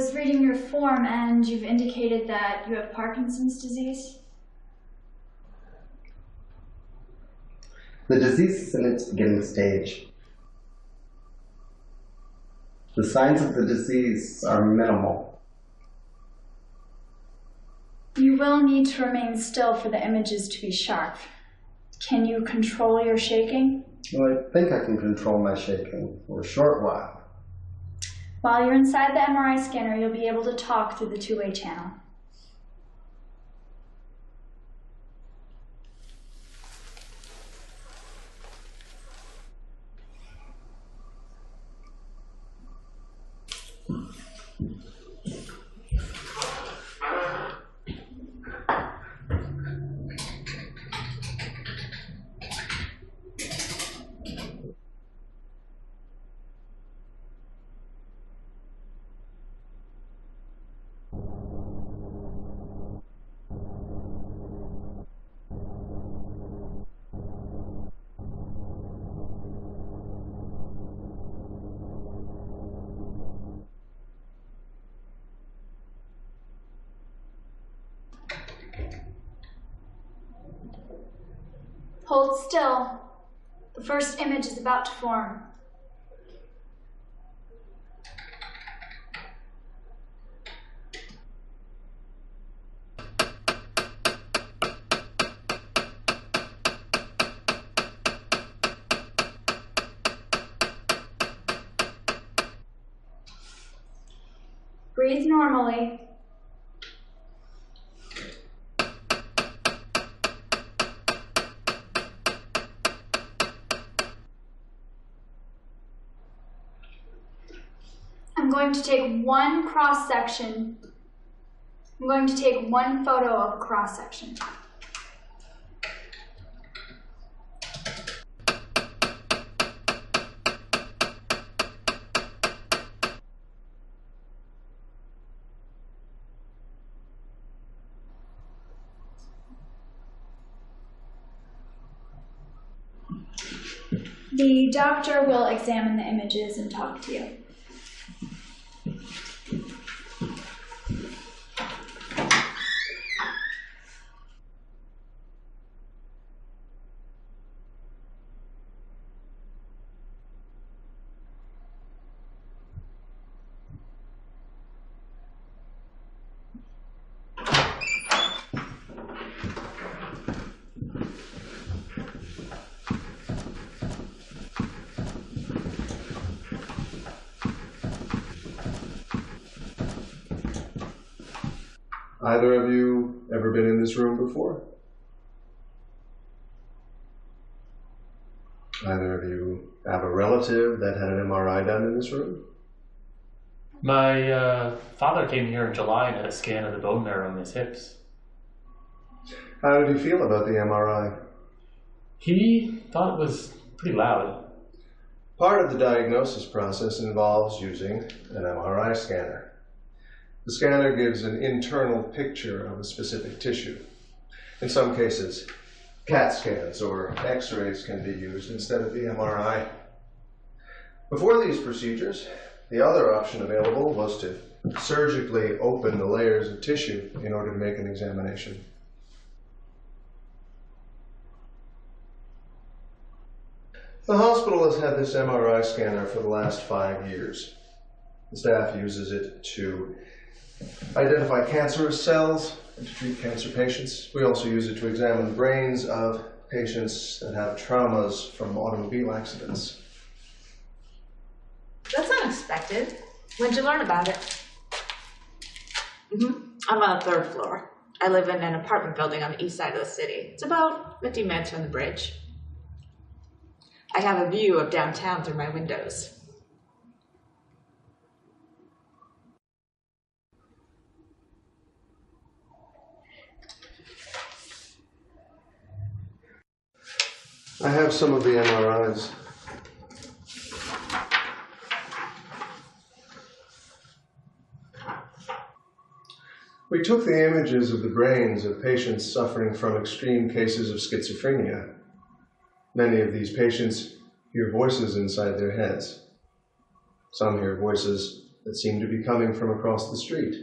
was reading your form and you've indicated that you have Parkinson's disease. The disease is in its beginning stage. The signs of the disease are minimal. You will need to remain still for the images to be sharp. Can you control your shaking? Well, I think I can control my shaking for a short while. While you're inside the MRI scanner, you'll be able to talk through the two-way channel. Hold still. The first image is about to form. Breathe normally. I'm going to take one cross-section. I'm going to take one photo of a cross-section. The doctor will examine the images and talk to you. Either of you ever been in this room before? Either of you have a relative that had an MRI done in this room? My father came here in July and had a scan of the bone marrow in his hips. How did he feel about the MRI? He thought it was pretty loud. Part of the diagnosis process involves using an MRI scanner. The scanner gives an internal picture of a specific tissue. In some cases, CAT scans or X-rays can be used instead of the MRI. Before these procedures, the other option available was to surgically open the layers of tissue in order to make an examination. The hospital has had this MRI scanner for the last 5 years. The staff uses it to identify cancerous cells and to treat cancer patients. We also use it to examine the brains of patients that have traumas from automobile accidents. That's unexpected. When'd you learn about it? I'm on the 3rd floor. I live in an apartment building on the east side of the city. It's about 50 minutes from the bridge. I have a view of downtown through my windows. I have some of the MRIs. We took the images of the brains of patients suffering from extreme cases of schizophrenia. Many of these patients hear voices inside their heads. Some hear voices that seemed to be coming from across the street.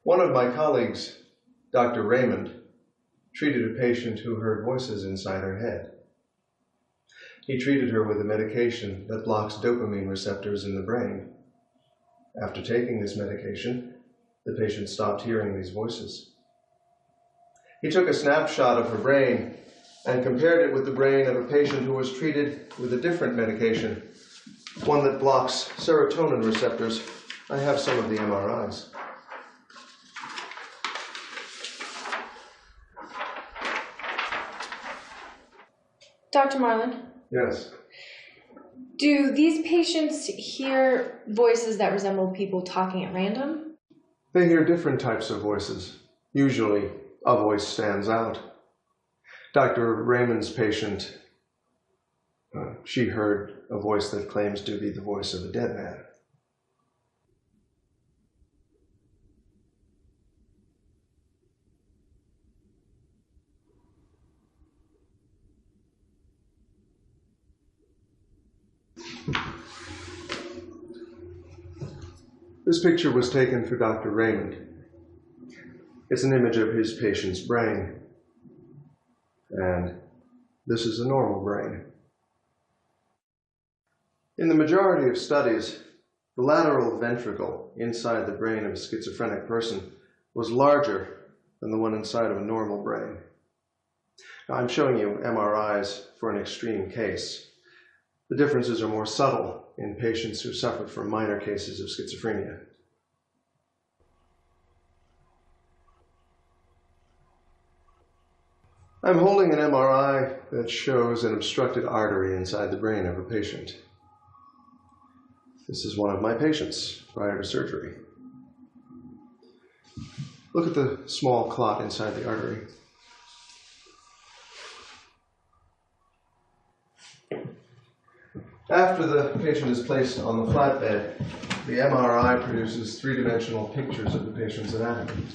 One of my colleagues, Dr. Raymond, treated a patient who heard voices inside her head. He treated her with a medication that blocks dopamine receptors in the brain. After taking this medication, the patient stopped hearing these voices. He took a snapshot of her brain and compared it with the brain of a patient who was treated with a different medication, one that blocks serotonin receptors. I have some of the MRIs. Dr. Marlin, Yes. do these patients hear voices that resemble people talking at random? They hear different types of voices. Usually, a voice stands out. Dr. Raymond's patient, she heard a voice that claims to be the voice of a dead man. This picture was taken for Dr. Raymond. It's an image of his patient's brain. And this is a normal brain. In the majority of studies, the lateral ventricle inside the brain of a schizophrenic person was larger than the one inside of a normal brain. Now, I'm showing you MRIs for an extreme case. The differences are more subtle in patients who suffer from minor cases of schizophrenia. I'm holding an MRI that shows an obstructed artery inside the brain of a patient. This is one of my patients prior to surgery. Look at the small clot inside the artery. After the patient is placed on the flatbed, the MRI produces three-dimensional pictures of the patient's anatomy.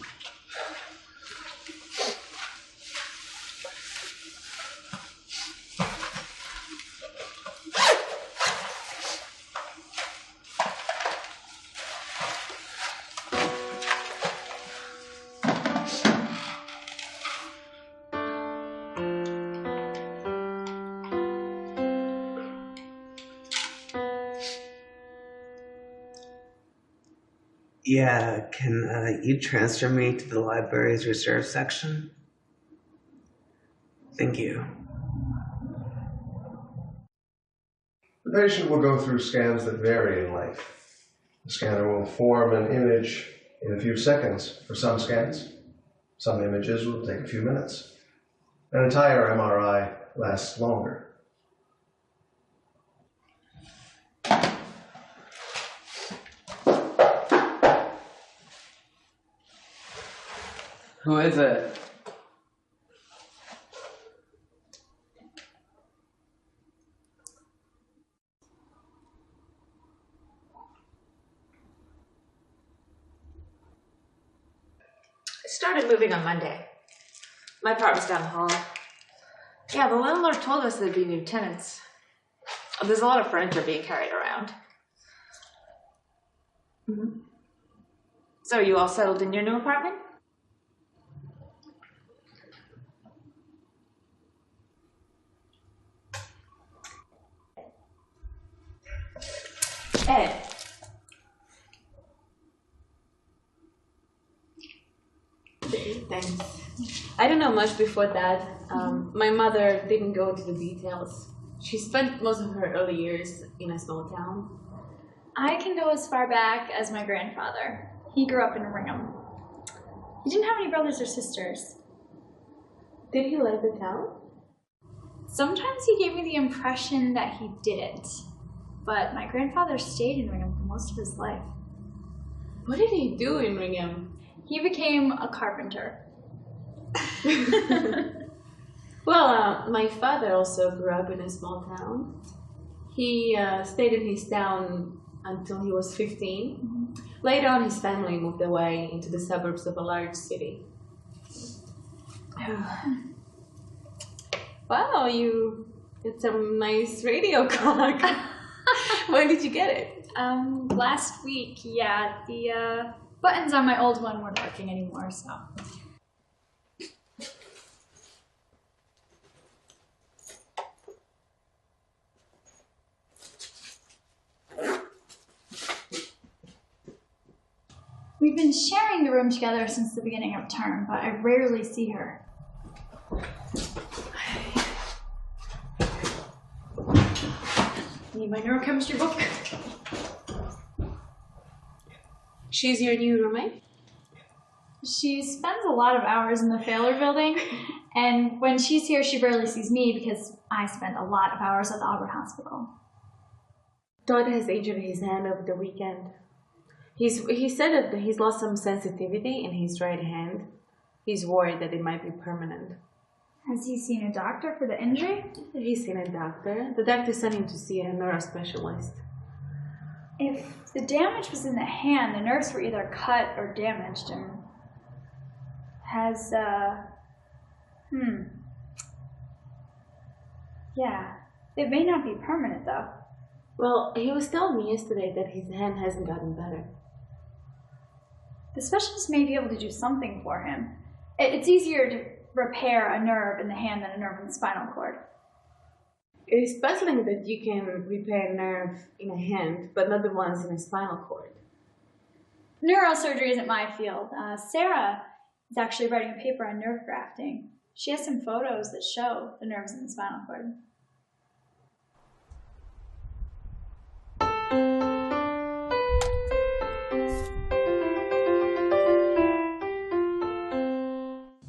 Yeah, can you transfer me to the library's reserve section? Thank you. The patient will go through scans that vary in length. The scanner will form an image in a few seconds for some scans. Some images will take a few minutes. An entire MRI lasts longer. Who is it? I started moving on Monday. My apartment's down the hall. Yeah, the landlord told us there'd be new tenants. There's a lot of furniture being carried around. Mm-hmm. So are you all settled in your new apartment? Ed. Thanks. I don't know much before that. My mother didn't go into the details. She spent most of her early years in a small town. I can go as far back as my grandfather. He grew up in Ringham. He didn't have any brothers or sisters. Did he like the town? Sometimes he gave me the impression that he didn't, but my grandfather stayed in Ringham for most of his life. What did he do in Ringham? He became a carpenter. Well, my father also grew up in a small town. He stayed in his town until he was 15. Later on, his family moved away into the suburbs of a large city. Wow, you did some nice radio clock. When did you get it? Last week, yeah. The buttons on my old one weren't working anymore, so. We've been sharing the room together since the beginning of term, but I rarely see her. Need my neurochemistry book? She's your new roommate? She spends a lot of hours in the Failer building, and when she's here, she rarely sees me because I spend a lot of hours at the Auburn Hospital. Todd has injured his hand over the weekend. He said that he's lost some sensitivity in his right hand. He's worried that it might be permanent. Has he seen a doctor for the injury? He's seen a doctor. The doctor sent him to see a neurospecialist. If the damage was in the hand, the nerves were either cut or damaged, and has, yeah, it may not be permanent though. Well, he was telling me yesterday that his hand hasn't gotten better. The specialist may be able to do something for him. It's easier to repair a nerve in the hand than a nerve in the spinal cord. It is puzzling that you can repair a nerve in a hand, but not the ones in a spinal cord. Neurosurgery isn't my field. Sarah is actually writing a paper on nerve grafting. She has some photos that show the nerves in the spinal cord.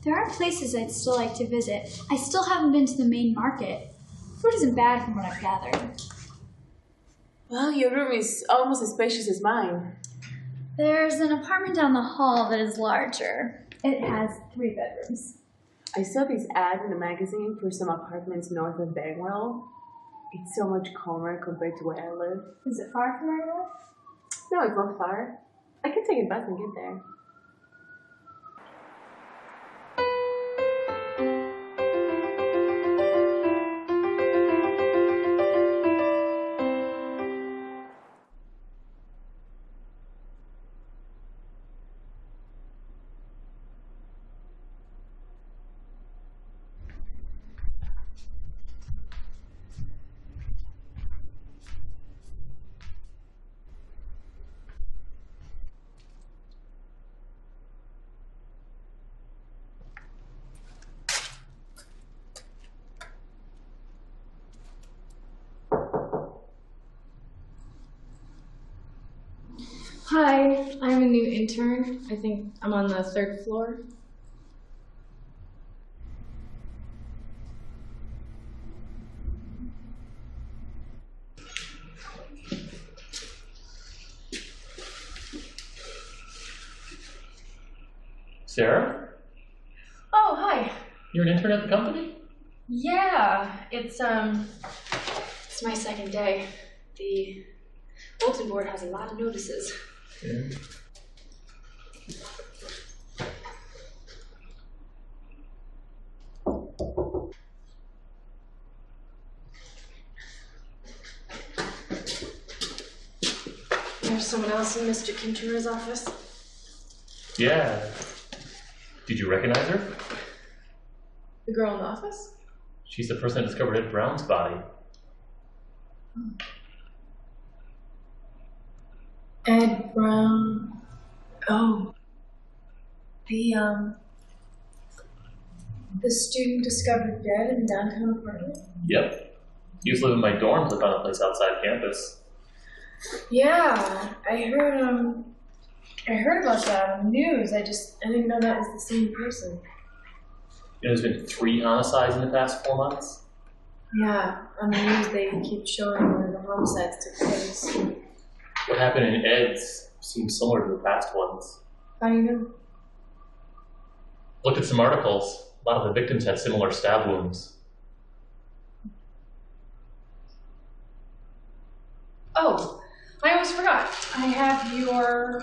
There are places I'd still like to visit. I still haven't been to the main market. Food isn't bad from what I've gathered. Well, your room is almost as spacious as mine. There's an apartment down the hall that is larger. It has 3 bedrooms. I saw this ad in a magazine for some apartments north of Bagwell. It's so much calmer compared to where I live. Is it far from where you live? No, it's not far. I can take a bus and get there. Hi, I'm a new intern. I think I'm on the 3rd floor. Sarah? Oh, hi. You're an intern at the company? Yeah, it's my 2nd day. The bulletin board has a lot of notices. Yeah. There's someone else in Mr. Kintura's office. Yeah. Did you recognize her? The girl in the office? She's the person that discovered Ed Brown's body. Ed Brown. Oh. The student discovered dead in downtown apartment? Yep. He used to live in my dorms. I found a place outside campus. Yeah, I heard about that on the news. I didn't know that was the same person. There's been 3 homicides in the past 4 months. Yeah, on the news they keep showing where the homicides took place. What happened in Ed's seems similar to the past ones. How do you know? Looked at some articles. A lot of the victims had similar stab wounds. Oh, I almost forgot. I have your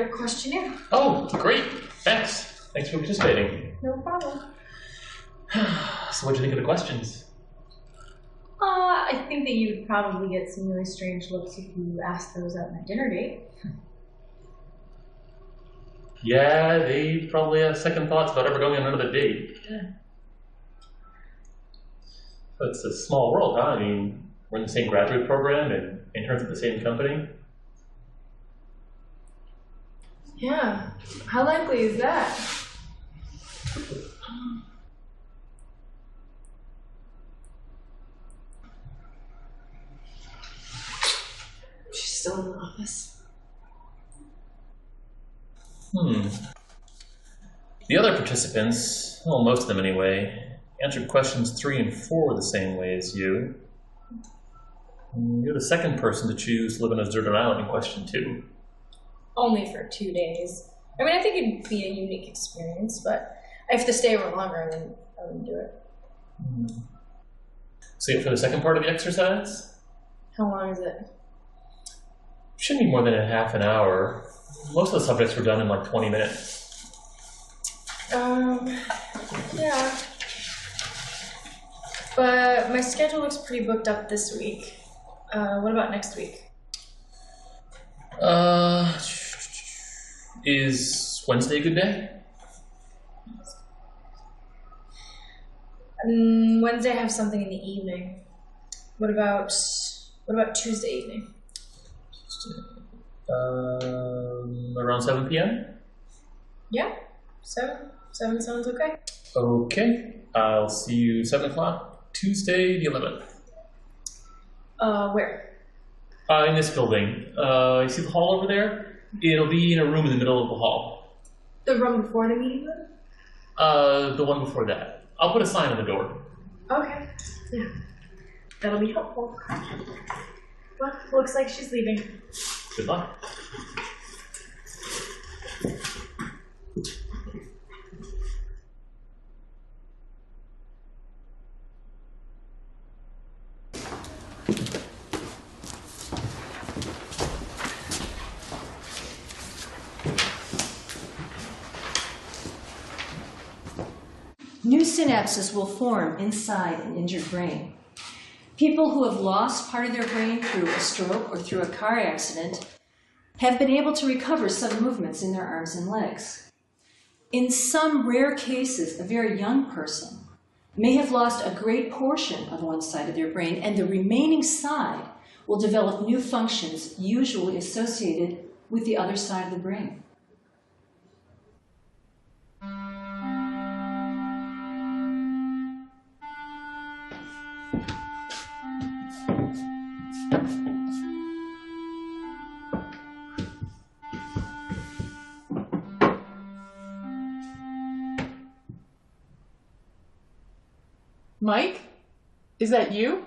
questionnaire. Oh, great. Thanks. Thanks for participating. No problem. So what'd you think of the questions? I think that you'd probably get some really strange looks if you asked those at my dinner date. Yeah, they probably have second thoughts about ever going on another date. Yeah. But it's a small world, huh? I mean, we're in the same graduate program and interns at the same company. Yeah. How likely is that? She's still in the office. The other participants, well, most of them anyway, answered questions 3 and 4 the same way as you. You're the second person to choose to live on a deserted island in question 2. Only for 2 days. I mean, I think it'd be a unique experience, but if to stay over longer, then I wouldn't do it. So for the second part of the exercise? How long is it? Shouldn't be more than a half an hour. Most of the subjects were done in like 20 minutes. Yeah. But my schedule looks pretty booked up this week. What about next week? Is Wednesday a good day? Wednesday I have something in the evening. What about Tuesday evening? Around 7 p.m.? Yeah, 7 sounds okay. Okay, I'll see you 7 o'clock, Tuesday the 11th. Where? In this building. You see the hall over there? It'll be in a room in the middle of the hall. The room before the meeting room? The one before that. I'll put a sign on the door. Okay, yeah. That'll be helpful. Well, looks like she's leaving. Good luck. New synapses will form inside an injured brain. People who have lost part of their brain through a stroke or through a car accident have been able to recover some movements in their arms and legs. In some rare cases, a very young person may have lost a great portion of one side of their brain, and the remaining side will develop new functions usually associated with the other side of the brain. Mike? Is that you?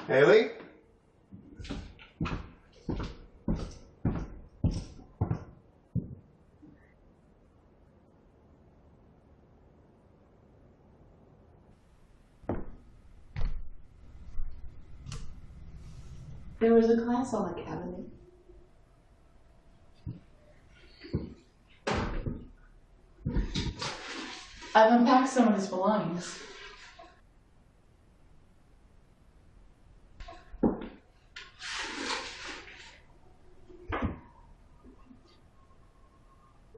Haley? There was a class on the cabinet. I've unpacked some of his belongings.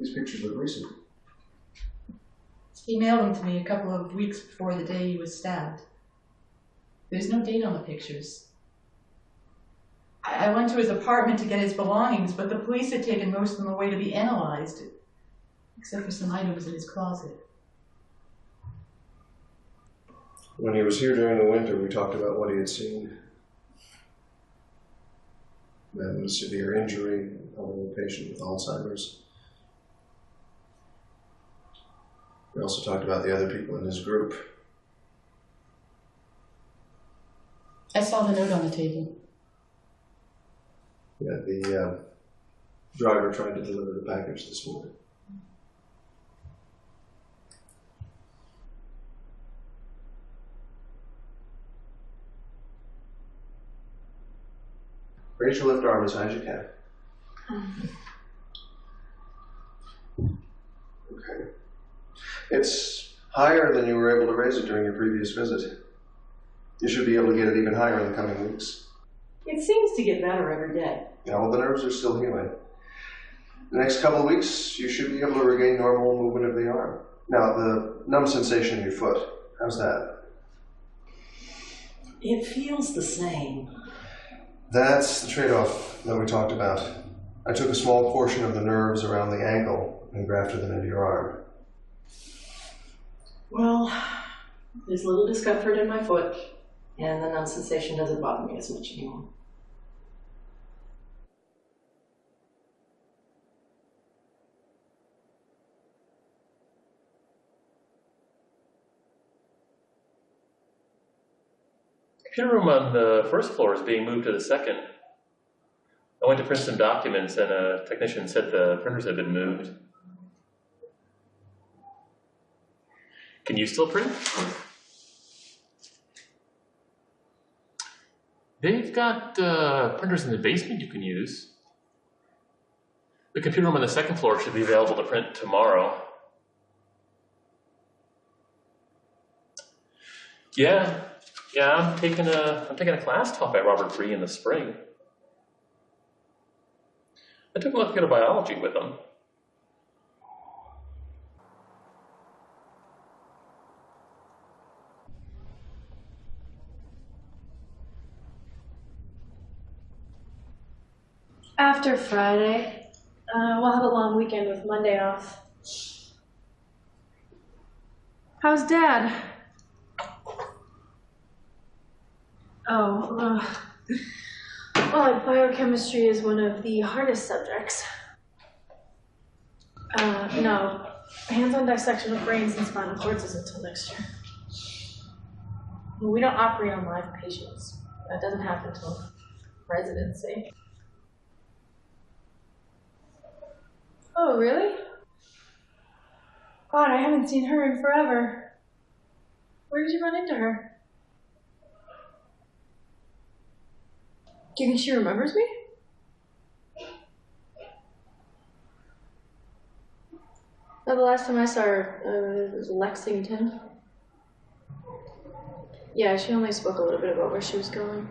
These pictures look recent. He mailed them to me a couple of weeks before the day he was stabbed. There's no date on the pictures. I went to his apartment to get his belongings, but the police had taken most of them away to be analyzed, except for some items in his closet. When he was here during the winter, we talked about what he had seen. A man with a severe injury, an elderly patient with Alzheimer's. We also talked about the other people in his group. I saw the note on the table. Yeah, the driver tried to deliver the package this morning. Raise your left arm as high as you can. Okay. It's higher than you were able to raise it during your previous visit. You should be able to get it even higher in the coming weeks. It seems to get better every day. Yeah, well, the nerves are still healing. The next couple of weeks, you should be able to regain normal movement of the arm. Now, the numb sensation in your foot, how's that? It feels the same. That's the trade-off that we talked about. I took a small portion of the nerves around the ankle and grafted them into your arm. Well, there's little discomfort in my foot, and the numb sensation doesn't bother me as much anymore. The computer room on the first floor is being moved to the second. I went to print some documents and a technician said the printers had been moved. Can you still print? They've got printers in the basement you can use. The computer room on the second floor should be available to print tomorrow. Yeah, I'm taking a class taught by Robert Bree in the spring. I took a look at a biology with him. After Friday, we'll have a long weekend with Monday off. How's Dad? Oh, well, biochemistry is one of the hardest subjects. No, hands-on dissection of brains and spinal cords isn't until next year. We don't operate on live patients. That doesn't happen until residency. Oh, really? God, I haven't seen her in forever. Where did you run into her? Do you think she remembers me? No, the last time I saw her was Lexington. Yeah, she only spoke a little bit about where she was going.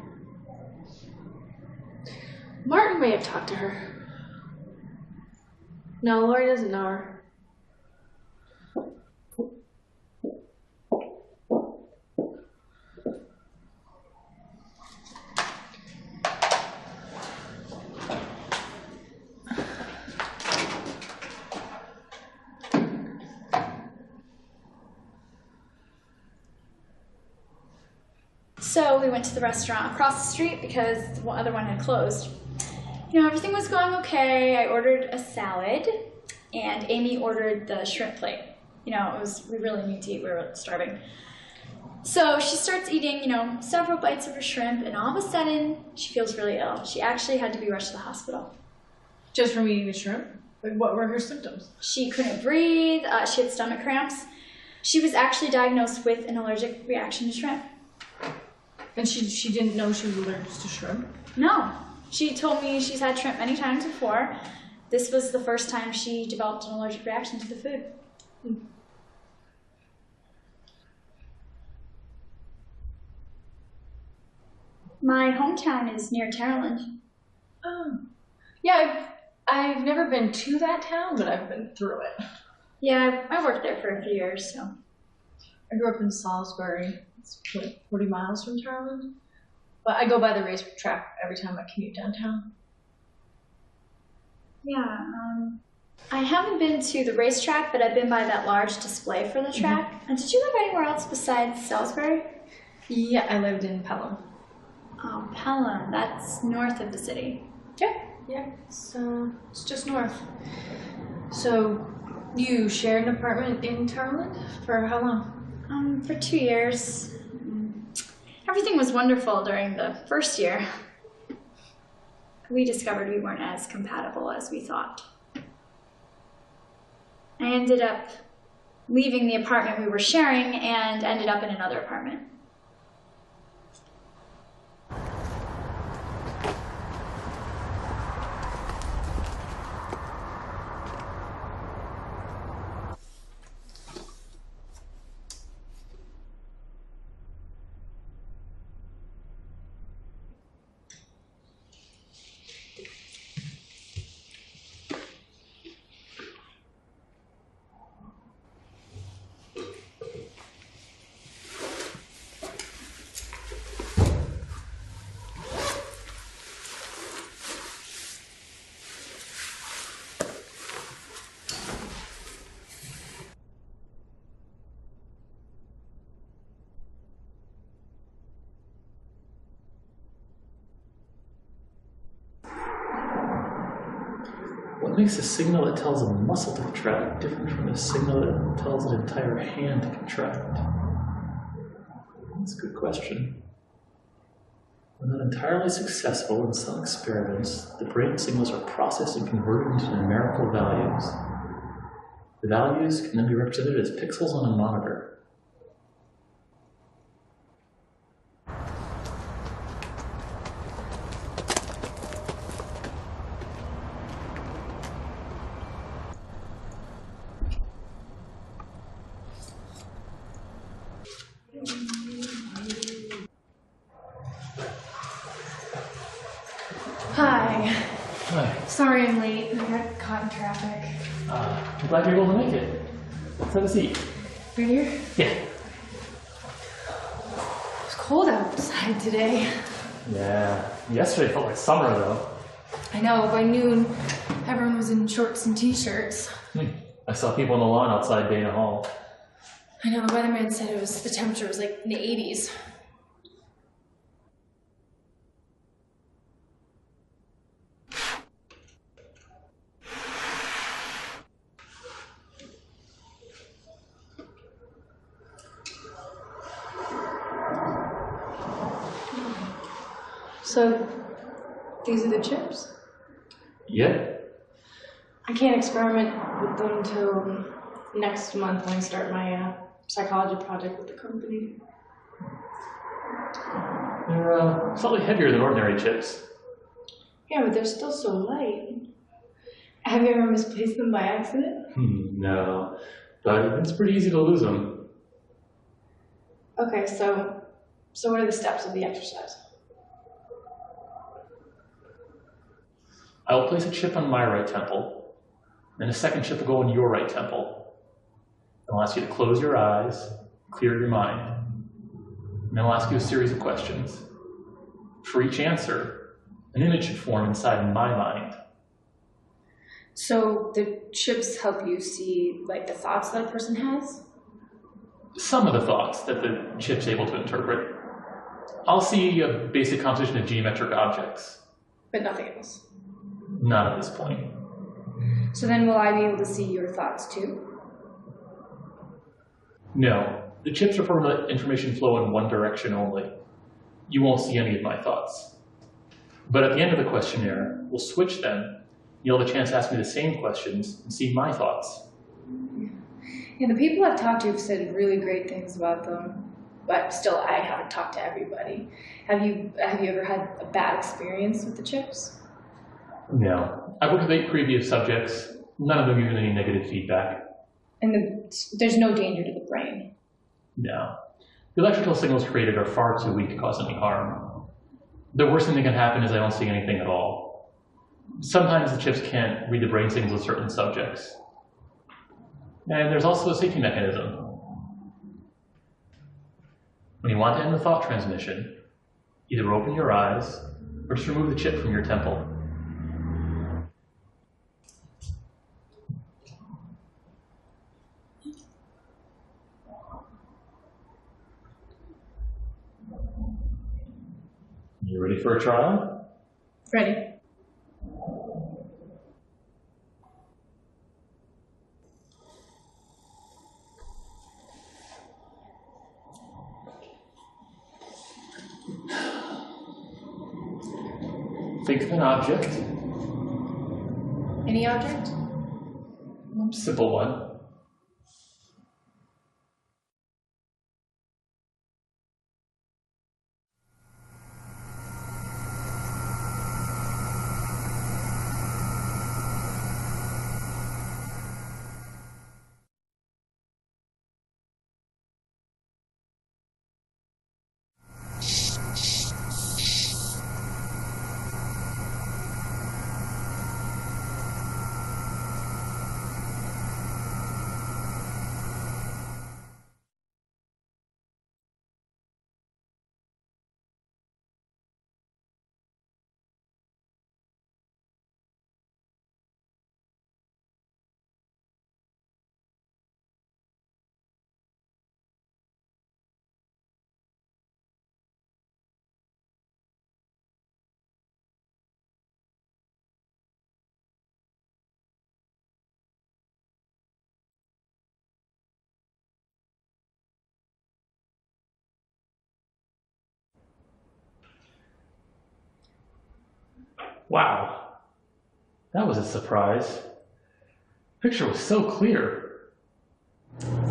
Martin may have talked to her. No, Lori doesn't know her. So we went to the restaurant across the street because the other one had closed. You know, everything was going okay. I ordered a salad, and Amy ordered the shrimp plate. You know, we really need to eat. We were starving. So she starts eating, you know, several bites of her shrimp, and all of a sudden, she feels really ill. She actually had to be rushed to the hospital. Just from eating the shrimp? Like, what were her symptoms? She couldn't breathe. She had stomach cramps. She was actually diagnosed with an allergic reaction to shrimp. And she didn't know she was allergic to shrimp? No. She told me she's had shrimp many times before. This was the first time she developed an allergic reaction to the food. My hometown is near Maryland. Oh. Yeah, I've never been to that town, but I've been through it. Yeah, I worked there for a few years, so. I grew up in Salisbury. It's like 40 miles from Charlotte. But I go by the racetrack every time I commute downtown. Yeah, I haven't been to the racetrack, but I've been by that large display for the track. And did you live anywhere else besides Salisbury? Yeah, I lived in Pelham. Oh, Pelham. That's north of the city. Yeah, it's just north. So, you shared an apartment in Charlotte for how long? For 2 years. Everything was wonderful during the first year. We discovered we weren't as compatible as we thought. I ended up leaving the apartment we were sharing and ended up in another apartment. What makes a signal that tells a muscle to contract different from a signal that tells an entire hand to contract? That's a good question. When not entirely successful in some experiments, the brain signals are processed and converted into numerical values. The values can then be represented as pixels on a monitor. Hi. Hi. Sorry I'm late. I got caught in traffic. I'm glad you're able to make it. Let's have a seat. Right here? Yeah. It's cold outside today. Yeah. Yesterday felt like summer, though. I know, by noon, everyone was in shorts and t-shirts. I saw people on the lawn outside Dana Hall. I know, the weatherman said the temperature was like in the 80s. So, these are the chips? Yeah. I can't experiment with them until next month when I start my psychology project with the company. They're slightly heavier than ordinary chips. Yeah, but they're still so light. Have you ever misplaced them by accident? No, but it's pretty easy to lose them. Okay, so what are the steps of the exercise? I will place a chip on my right temple, and a second chip will go on your right temple. I'll ask you to close your eyes, clear your mind, and then I'll ask you a series of questions. For each answer, an image should form inside my mind. So the chips help you see like the thoughts that a person has? Some of the thoughts that the chip's able to interpret. I'll see a basic composition of geometric objects. But nothing else. Not at this point. So then will I be able to see your thoughts too? No. The chips are to let information flow in one direction only. You won't see any of my thoughts. But at the end of the questionnaire, we'll switch them. You'll have a chance to ask me the same questions and see my thoughts. Yeah, the people I've talked to have said really great things about them, but still I haven't talked to everybody. Have you ever had a bad experience with the chips? No. I've worked with 8 previous subjects. None of them given any negative feedback. And there's no danger to the brain? No. The electrical signals created are far too weak to cause any harm. The worst thing that can happen is I don't see anything at all. Sometimes the chips can't read the brain signals of certain subjects. And there's also a safety mechanism. When you want to end the thought transmission, either open your eyes or just remove the chip from your temple. You ready for a trial? Ready. Think of an object. Any object? Simple one. Wow, that was a surprise. The picture was so clear.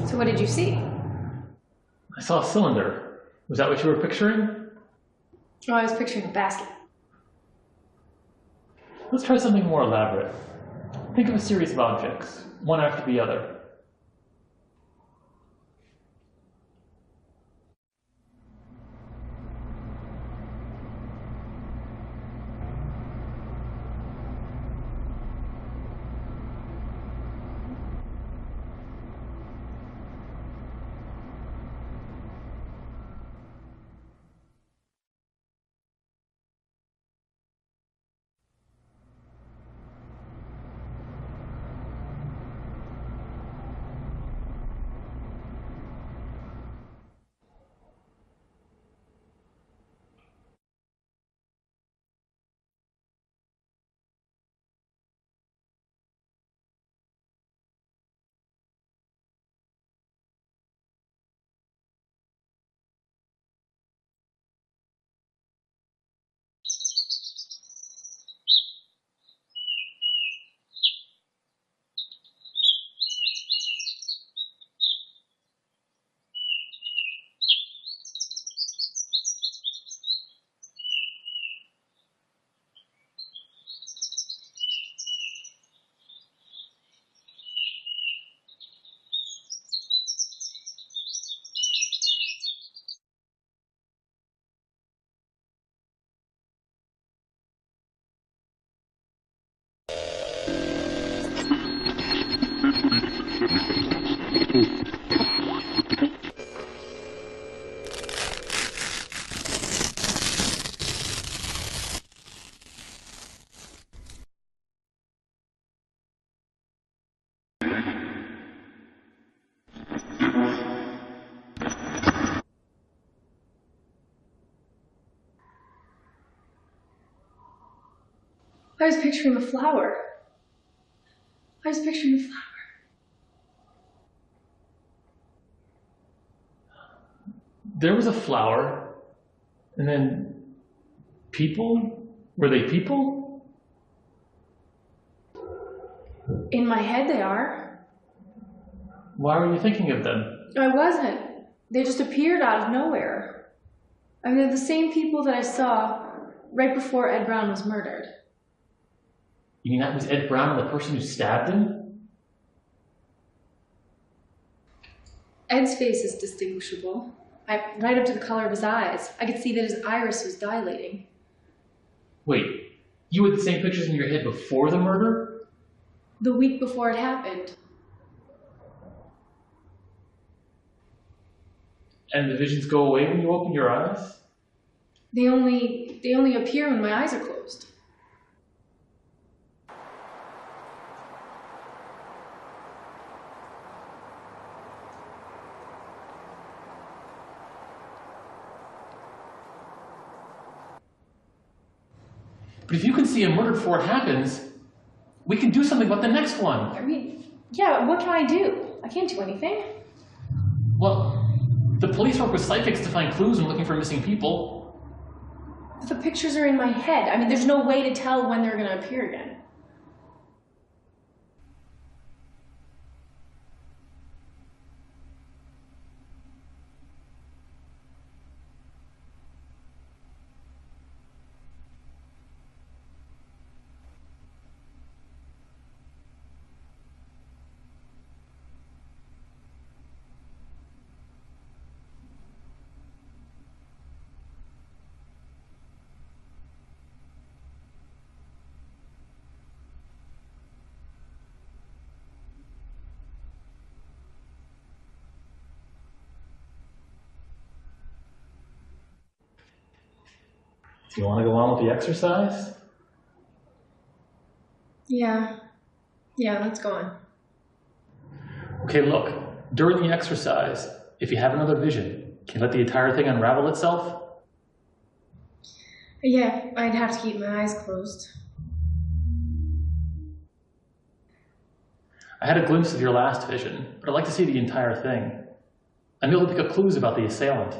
So what did you see? I saw a cylinder. Was that what you were picturing? Oh, I was picturing a basket. Let's try something more elaborate. Think of a series of objects, one after the other. I was picturing a flower. I was picturing a flower. There was a flower, and then people? Were they people? In my head they are. Why were you thinking of them? I wasn't. They just appeared out of nowhere. I mean, they're the same people that I saw right before Ed Brown was murdered. You mean that was Ed Brown, the person who stabbed him? Ed's face is distinguishable. Right up to the color of his eyes. I could see that his iris was dilating. Wait, You had the same pictures in your head before the murder? The week before it happened. And the visions go away when you open your eyes? They only appear when my eyes are closed. But if you can see a murder before it happens, we can do something about the next one. I mean, yeah, what can I do? I can't do anything. Well, the police work with psychics to find clues when looking for missing people. The pictures are in my head. I mean, there's no way to tell when they're going to appear again. Do you want to go on with the exercise? Yeah, let's go on. Okay, look, during the exercise, if you have another vision, can you let the entire thing unravel itself? Yeah, I'd have to keep my eyes closed. I had a glimpse of your last vision, but I'd like to see the entire thing. I'm able to pick up clues about the assailant.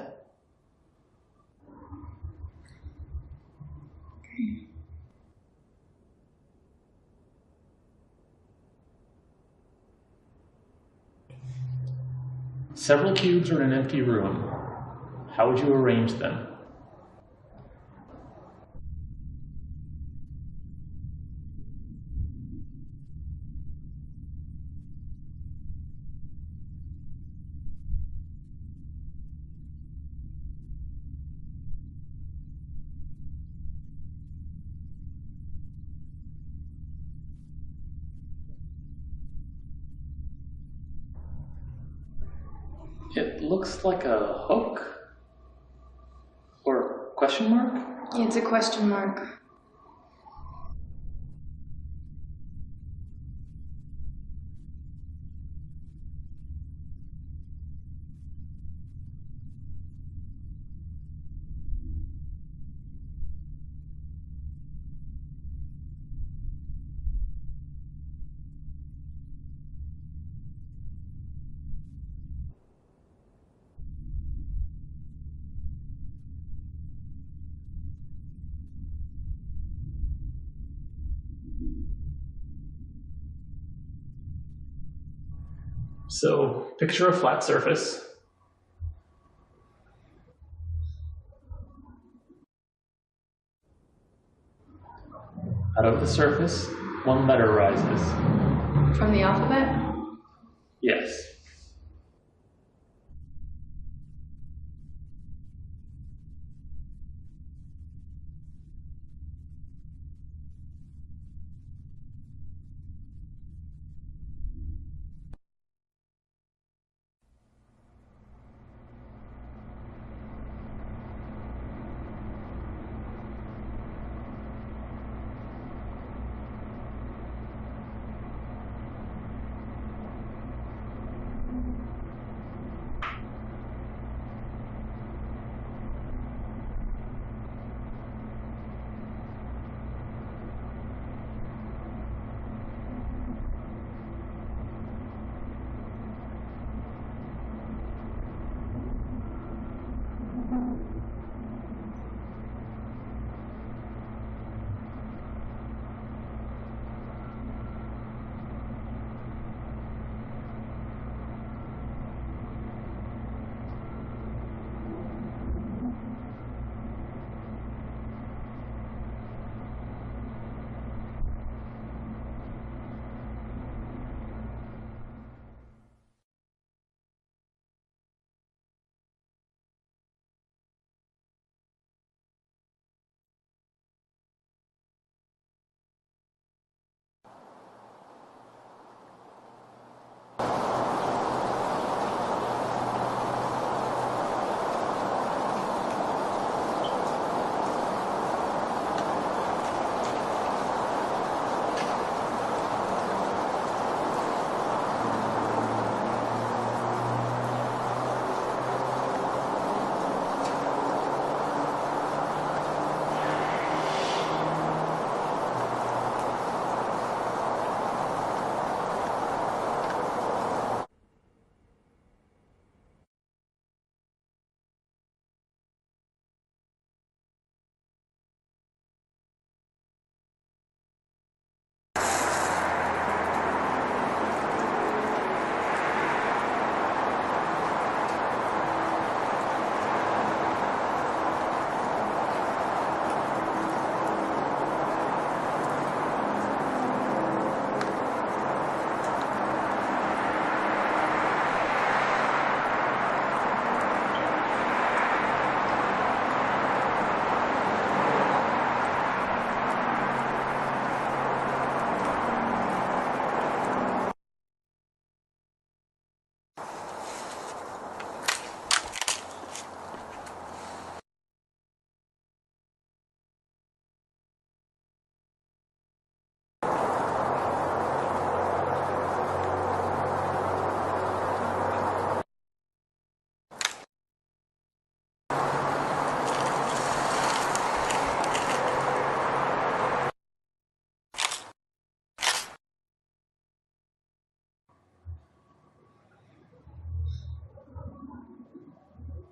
Several cubes are in an empty room. How would you arrange them? It looks like a hook? Or question mark? Yeah, it's a question mark. So, picture a flat surface. Out of the surface, one letter rises. From the alphabet? Yes.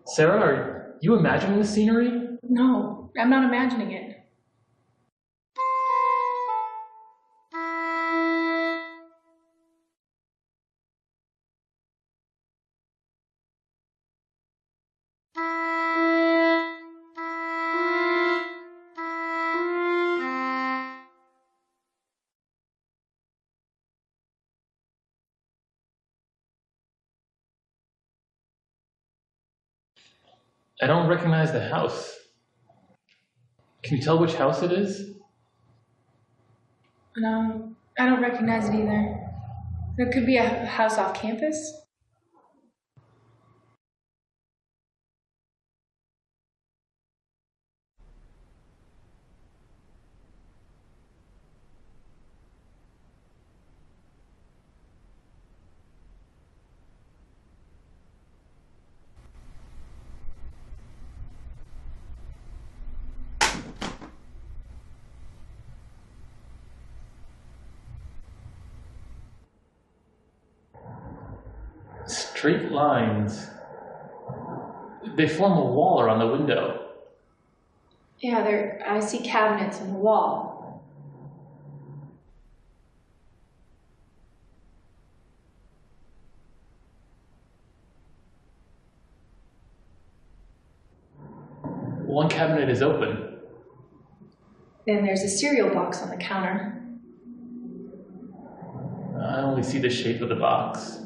Sarah, are you imagining the scenery? No, I'm not imagining it. I don't recognize the house. Can you tell which house it is? No, I don't recognize it either. There could be a house off campus. Straight lines. They form a wall around the window. Yeah, I see cabinets on the wall. One cabinet is open. Then there's a cereal box on the counter. I only see the shape of the box.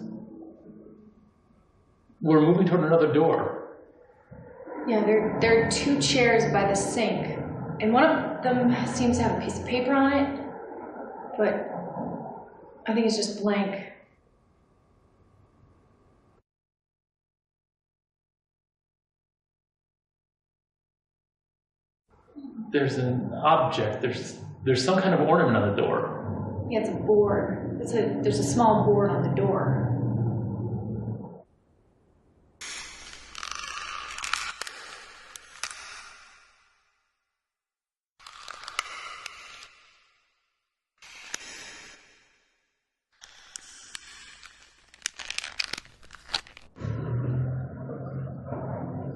We're moving toward another door. Yeah, there are two chairs by the sink, and one of them seems to have a piece of paper on it, but I think it's just blank. There's an object. There's some kind of ornament on the door. Yeah, it's a board. There's a small board on the door.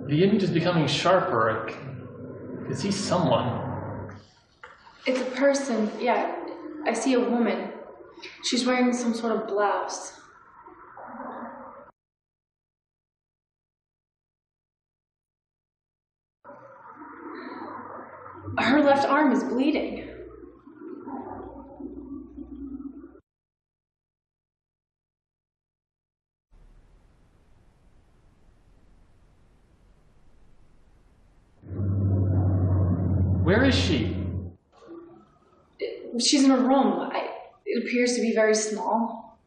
The image is becoming sharper. I can see someone. It's a person. Yeah, I see a woman. She's wearing some sort of blouse. Her left arm is bleeding. Where is she? She's in a room. It appears to be very small.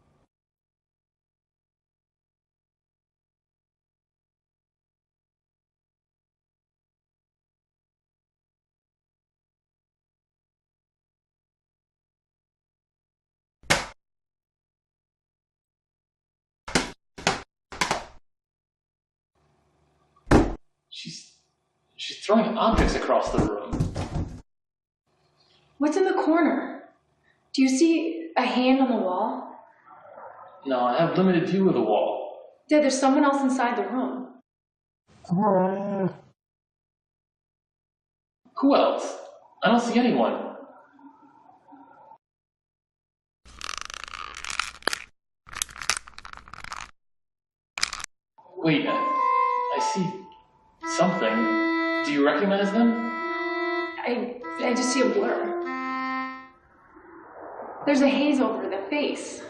She's throwing objects across the room. What's in the corner? Do you see a hand on the wall? No, I have limited view of the wall. Yeah, there's someone else inside the room. Who else? I don't see anyone. Wait, I see something. Do you recognize them? I just see a blur. There's a haze over the face.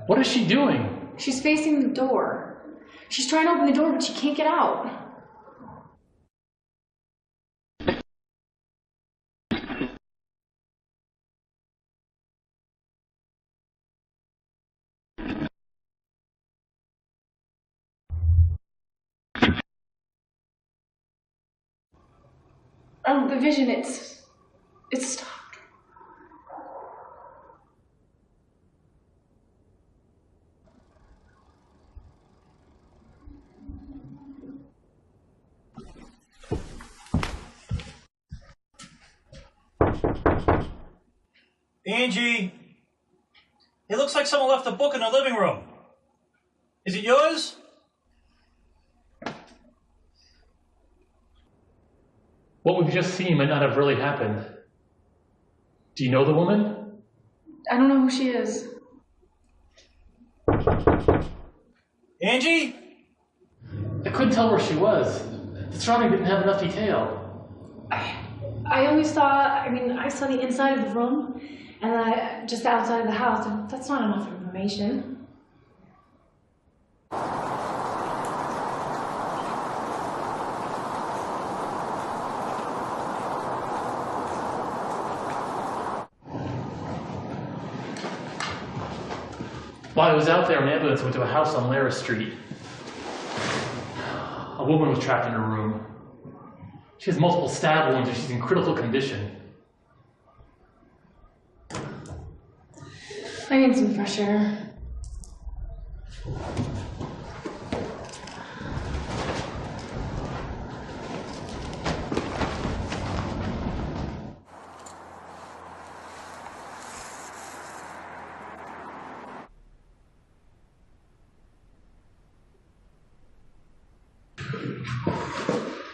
What is she doing? She's facing the door. She's trying to open the door, but she can't get out. Oh, the vision, it's stopped. Angie, it looks like someone left a book in the living room. Is it yours? What we've just seen might not have really happened. Do you know the woman? I don't know who she is. Angie? I couldn't tell where she was. The surrounding didn't have enough detail. I only saw, I saw the inside of the room and just outside of the house, and that's not enough information. While I was out there, an ambulance went to a house on Lara Street. A woman was trapped in her room. She has multiple stab wounds and she's in critical condition. I need some fresh air.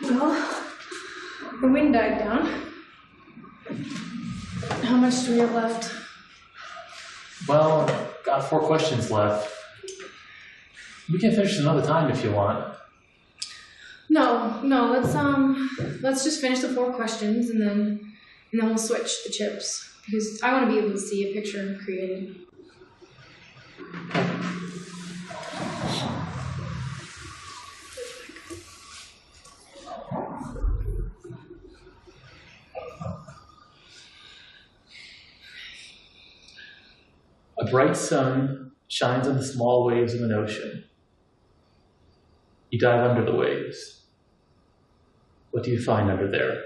Well, the wind died down. How much do we have left? Well, got 4 questions left. We can finish another time if you want. No, let's just finish the 4 questions and then we'll switch the chips because I want to be able to see a picture created. A bright sun shines on the small waves of an ocean. You dive under the waves. What do you find under there?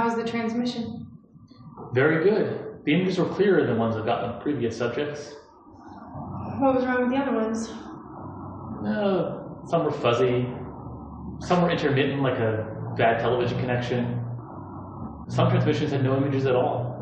How was the transmission? Very good. The images were clearer than ones I've gotten with previous subjects. What was wrong with the other ones? Some were fuzzy. Some were intermittent, like a bad television connection. Some transmissions had no images at all.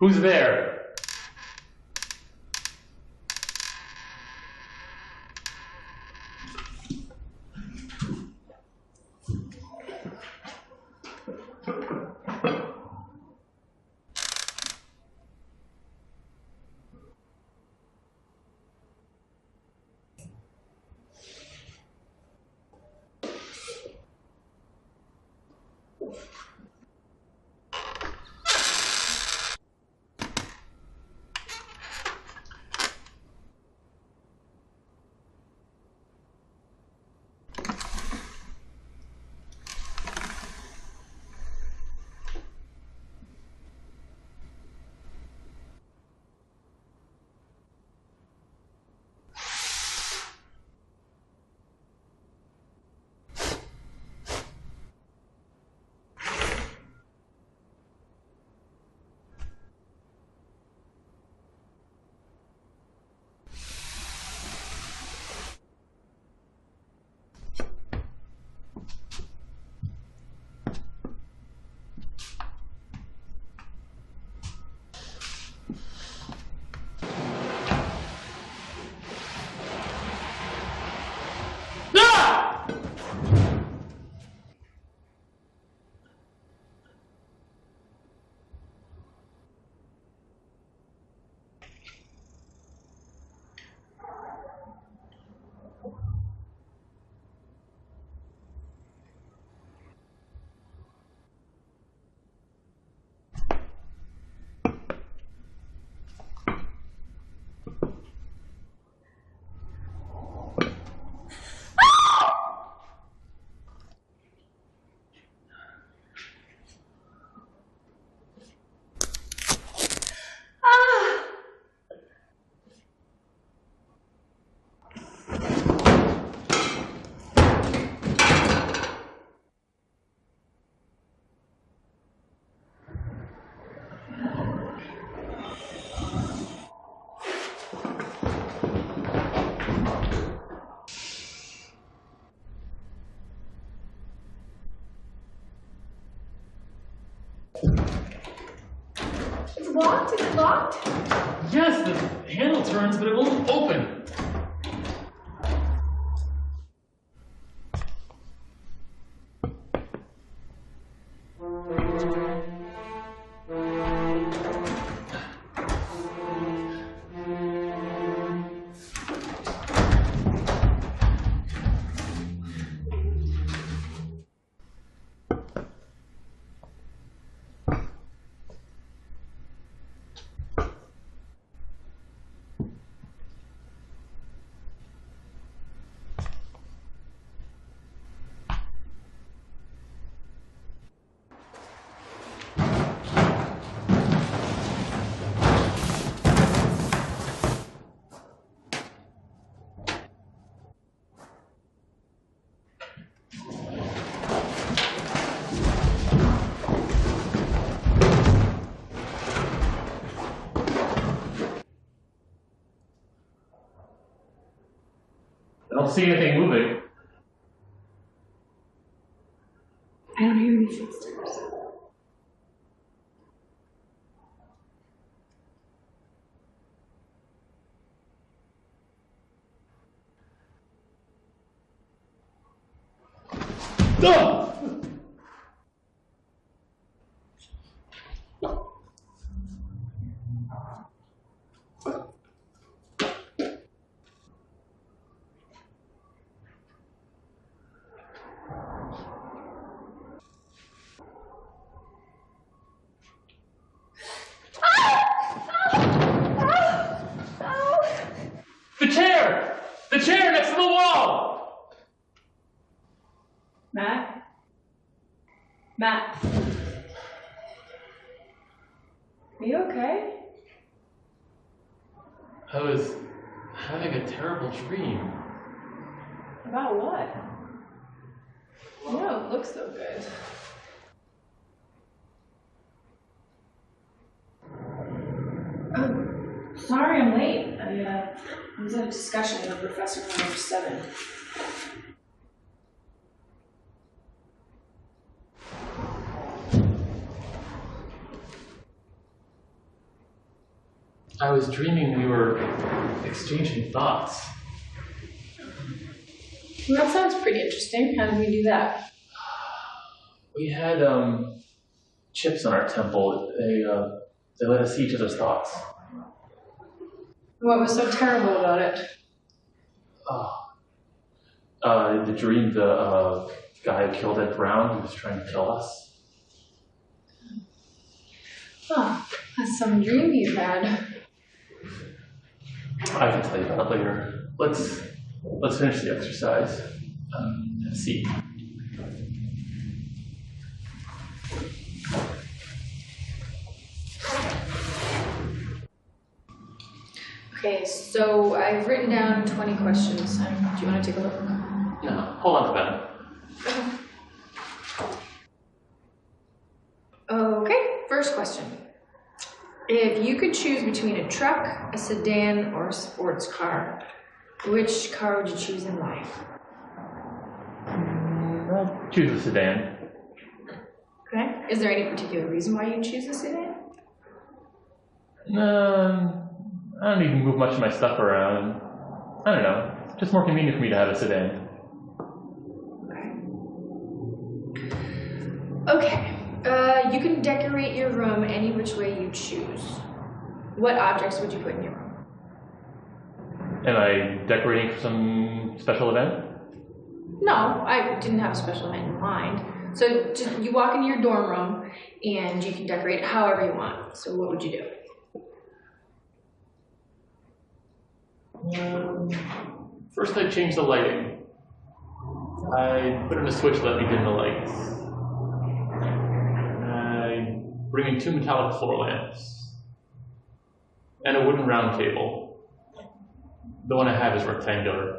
Who's there? It's locked? Is it locked? Yes, the handle turns, but it won't open. I don't see anything moving. I don't hear any footsteps. The chair! The chair next to the wall! Matt? Matt? Are you okay? I was having a terrible dream. About what? You don't look so good. Sorry I'm late. I was at a discussion with Professor number 7. I was dreaming we were exchanging thoughts. Well, that sounds pretty interesting. How did we do that? We had chips on our temple. They let us see each other's thoughts. What was so terrible about it? The dream, the guy who killed Ed Brown, he was trying to kill us. Oh, that's some dream you've had. I can tell you about it later. Let's finish the exercise. And see. Okay, so I've written down 20 questions. Do you want to take a look? No, hold on to that. Okay, first question. If you could choose between a truck, a sedan, or a sports car, which car would you choose and why? I'll choose a sedan. Okay. Is there any particular reason why you choose a sedan? I don't need to move much of my stuff around. I don't know. It's just more convenient for me to have a sedan. Okay. You can decorate your room any which way you choose. What objects would you put in your room? Am I decorating for some special event? No, I didn't have a special event in mind. So just, you walk into your dorm room and you can decorate it however you want. So what would you do? First I'd change the lighting. I'd put in a switch to let me dim the lights. I'd bring in 2 metallic floor lamps. And a wooden round table. The one I have is rectangular.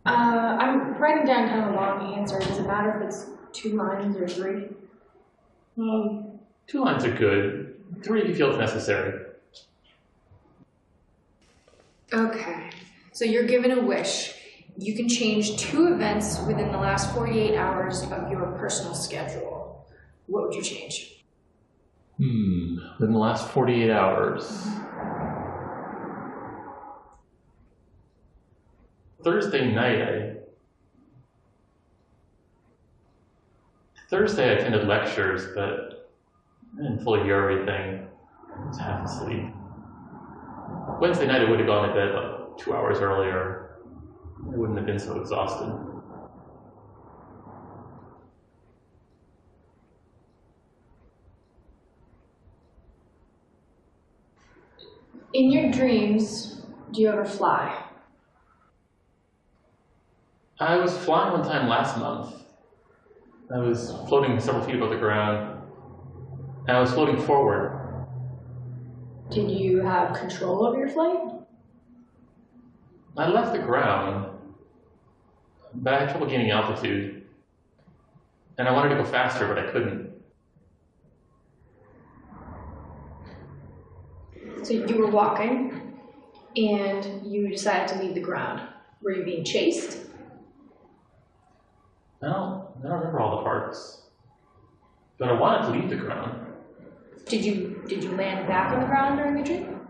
I'm writing down kind of a long answer. Does it matter if it's 2 lines or 3? 2 lines are good. 3 if you feel it's necessary. Okay, so you're given a wish. You can change 2 events within the last 48 hours of your personal schedule. What would you change? Within the last 48 hours. Thursday I attended lectures, but I didn't fully hear everything. I was half asleep. Wednesday night I would have gone to bed like 2 hours earlier. I wouldn't have been so exhausted. In your dreams, do you ever fly? I was flying one time last month. I was floating several feet above the ground. And I was floating forward. Did you have control over your flight? I left the ground, but I had trouble gaining altitude. And I wanted to go faster, but I couldn't. So you were walking, and you decided to leave the ground. Were you being chased? I don't remember all the parts. But I wanted to leave the ground. Did you land back on the ground during the dream?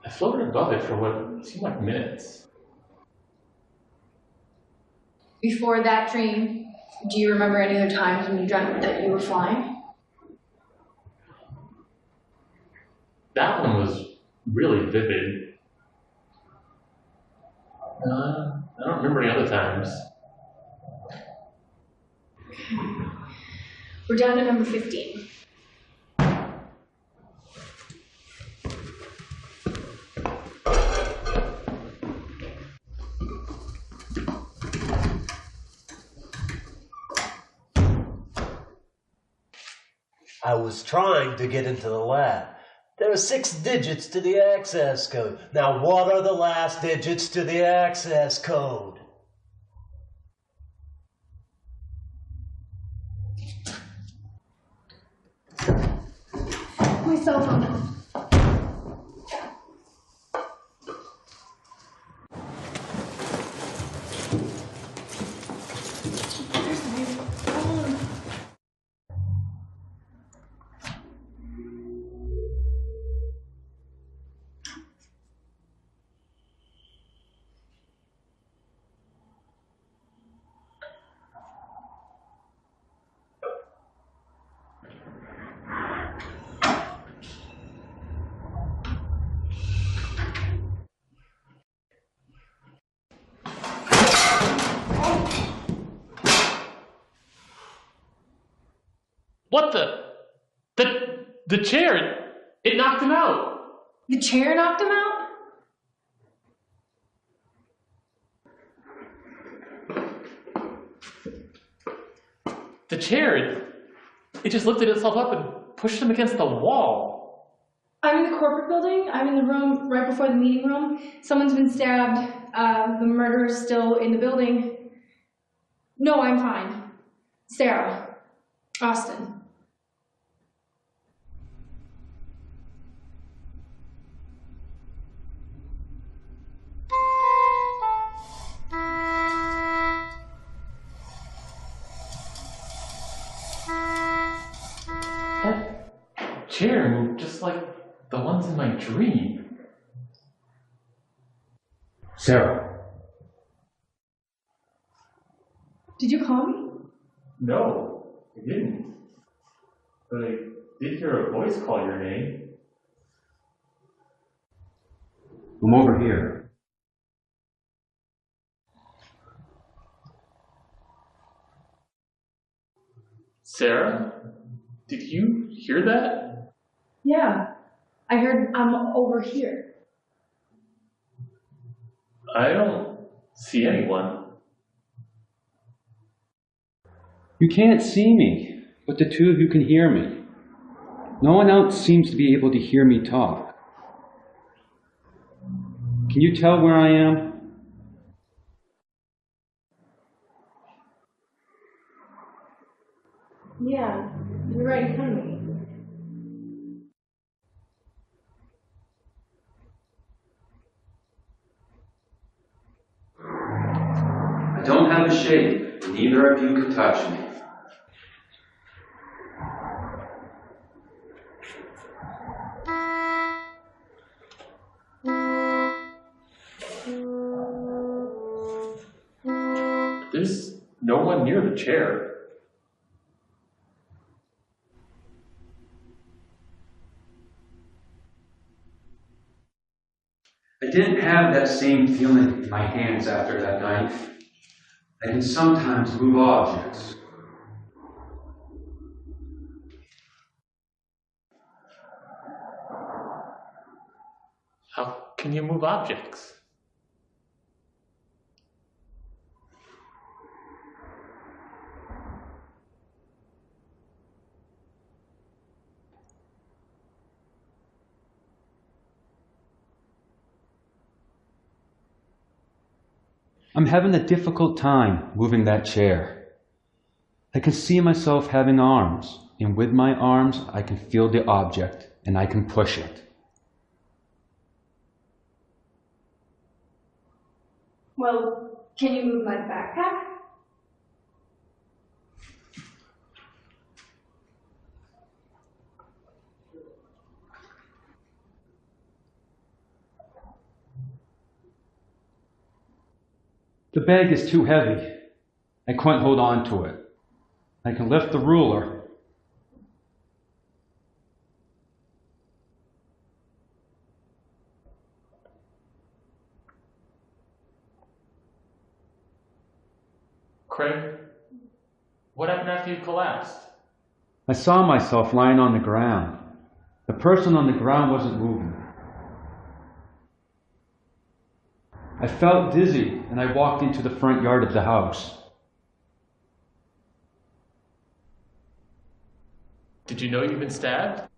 I floated above it for what seemed like minutes. Before that dream, do you remember any other times when you dreamt that you were flying? That one was really vivid. I don't remember any other times. We're down to number 15. I was trying to get into the lab. There are 6 digits to the access code. Now, what are the last digits to the access code? My cell phone. What the chair, it knocked him out. The chair knocked him out? The chair, it just lifted itself up and pushed him against the wall. I'm in the corporate building. I'm in the room right before the meeting room. Someone's been stabbed. The murderer's still in the building. No, I'm fine. Sarah. Austin. That chair moved just like the ones in my dream. Sarah. Did you call me? No, I didn't. But I did hear a voice call your name. I'm over here. Sarah, did you hear that? Yeah. I heard I'm over here. I don't see anyone. You can't see me, but the two of you can hear me. No one else seems to be able to hear me talk. Can you tell where I am? Yeah, you're right in front of me. I don't have a shape, and neither of you can touch me. There's no one near the chair. I didn't have that same feeling in my hands after that night. I can sometimes move objects. How can you move objects? I'm having a difficult time moving that chair. I can see myself having arms, and with my arms I can feel the object, and I can push it. Well, can you move my backpack? The bag is too heavy. I couldn't hold on to it. I can lift the ruler. Craig, what happened after you collapsed? I saw myself lying on the ground. The person on the ground wasn't moving. I felt dizzy and I walked into the front yard of the house. Did you know you'd been stabbed?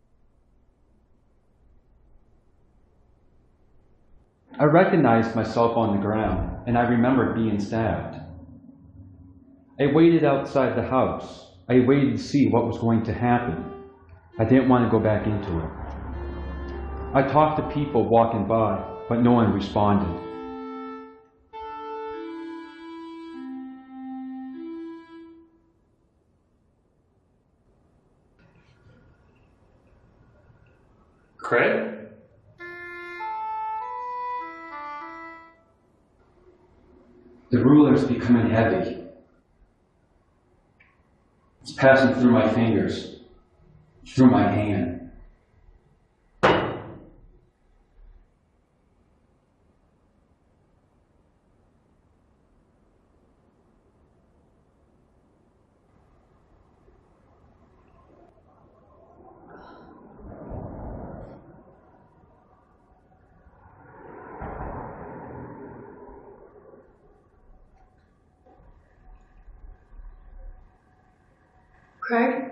I recognized myself on the ground and I remembered being stabbed. I waited outside the house. I waited to see what was going to happen. I didn't want to go back into it. I talked to people walking by, but no one responded. Craig? The ruler's becoming heavy. It's passing through my fingers, through my hand. Craig?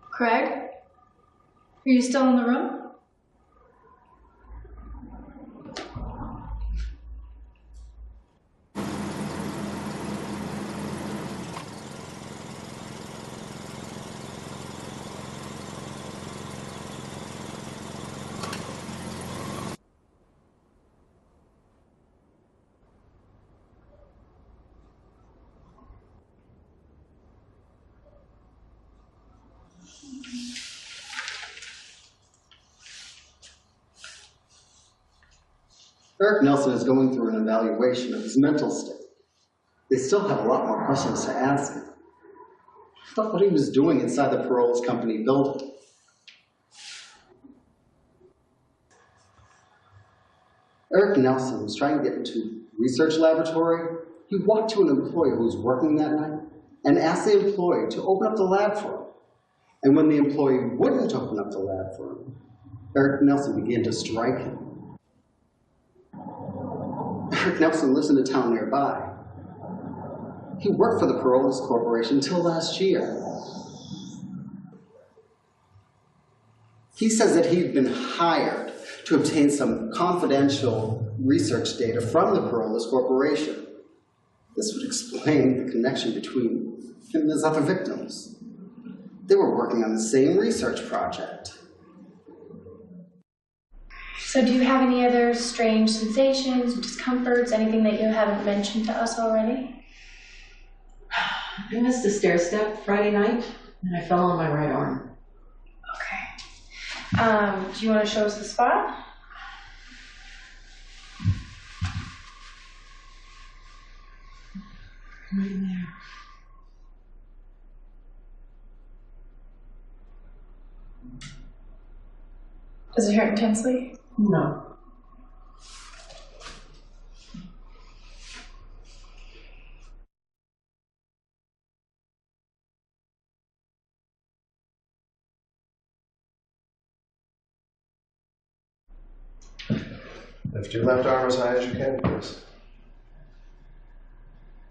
Craig? Are you still in the room? Eric Nelson is going through an evaluation of his mental state. They still have a lot more questions to ask him. I thought what he was doing inside the Paroles Company building. Eric Nelson was trying to get into a research laboratory. He walked to an employee who was working that night and asked the employee to open up the lab for him. And when the employee wouldn't open up the lab for him, Eric Nelson began to strike him. Eric Nelson lives in a town nearby. He worked for the Paroles Corporation until last year. He says that he'd been hired to obtain some confidential research data from the Paroles Corporation. This would explain the connection between him and his other victims. They were working on the same research project. So do you have any other strange sensations, discomforts, anything that you haven't mentioned to us already? I missed a stair step Friday night, and I fell on my right arm. Okay. Do you want to show us the spot? Right there. Does it hurt intensely? No. Lift your left arm as high as you can, please.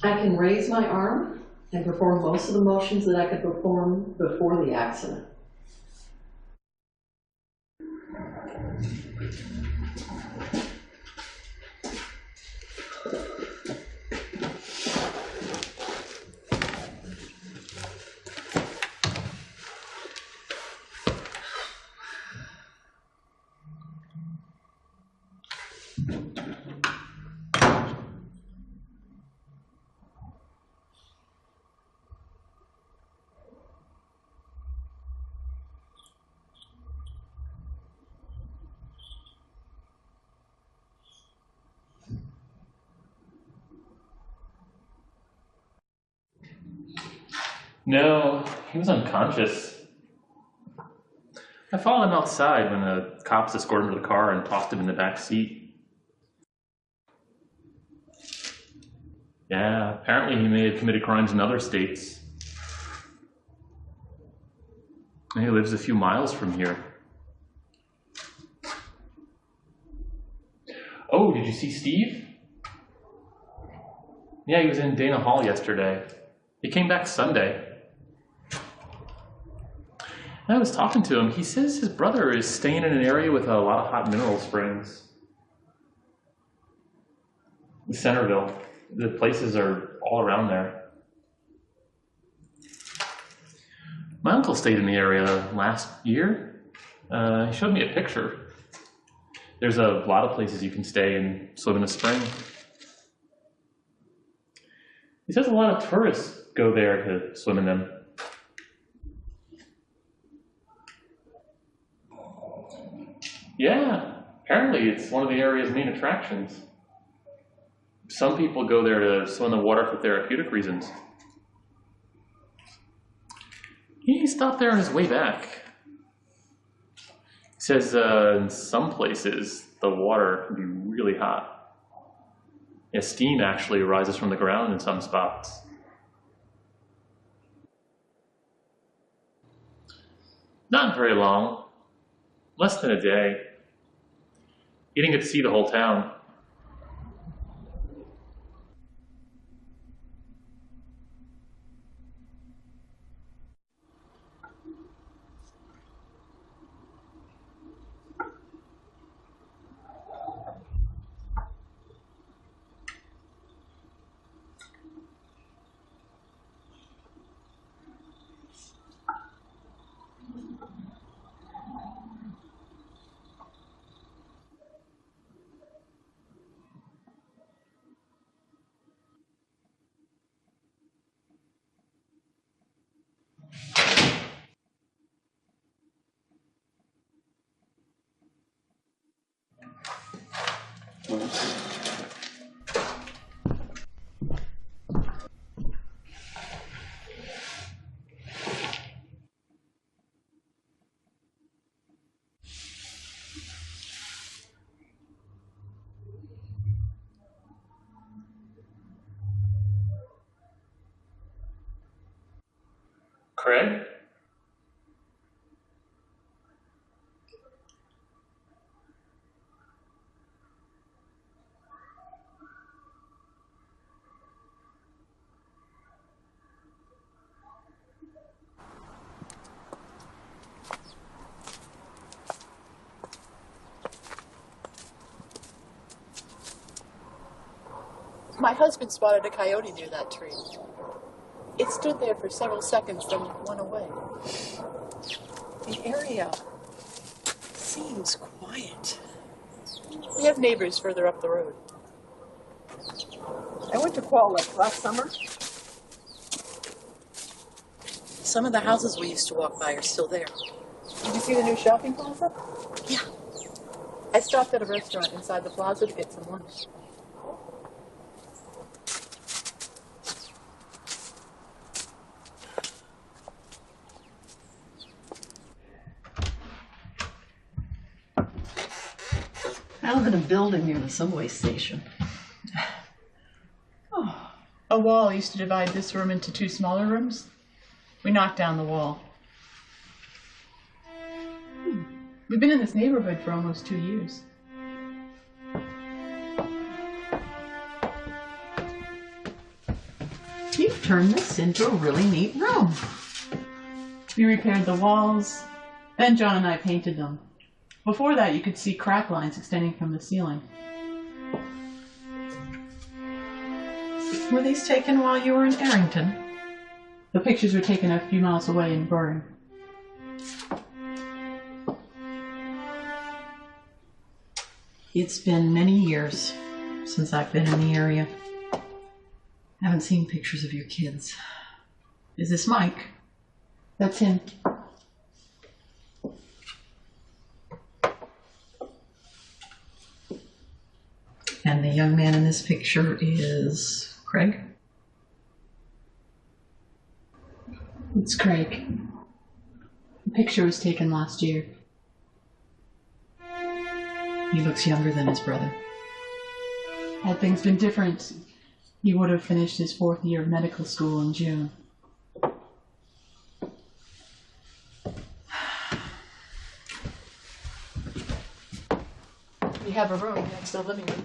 I can raise my arm and perform most of the motions that I could perform before the accident. No, he was unconscious. I followed him outside when the cops escorted him to the car and tossed him in the back seat. Yeah, apparently he may have committed crimes in other states. He lives a few miles from here. Oh, did you see Steve? Yeah, he was in Dana Hall yesterday. He came back Sunday. I was talking to him. He says his brother is staying in an area with a lot of hot mineral springs. Centerville. The places are all around there. My uncle stayed in the area last year. He showed me a picture. There's a lot of places you can stay and swim in a spring. He says a lot of tourists go there to swim in them. Yeah, apparently it's one of the area's main attractions. Some people go there to swim in the water for therapeutic reasons. He stopped there on his way back. He says in some places the water can be really hot. Yeah, steam actually rises from the ground in some spots. Not very long. Less than a day. He didn't get to see the whole town. Craig? My husband spotted a coyote near that tree. It stood there for several seconds, then went away. The area seems quiet. We have neighbors further up the road. I went to Qual Lake last summer. Some of the houses we used to walk by are still there. Did you see the new shopping plaza? Yeah. I stopped at a restaurant inside the plaza to get some lunch. I live in a building near the subway station. Oh. A wall used to divide this room into two smaller rooms. We knocked down the wall. We've been in this neighborhood for almost 2 years. You've turned this into a really neat room. We repaired the walls, then John and I painted them. Before that, you could see crack lines extending from the ceiling. Were these taken while you were in Arrington? The pictures were taken a few miles away in Bury. It's been many years since I've been in the area. I haven't seen pictures of your kids. Is this Mike? That's him. And the young man in this picture is Craig? It's Craig. The picture was taken last year. He looks younger than his brother. Had things been different, he would have finished his 4th year of medical school in June. We have a room next to the living room.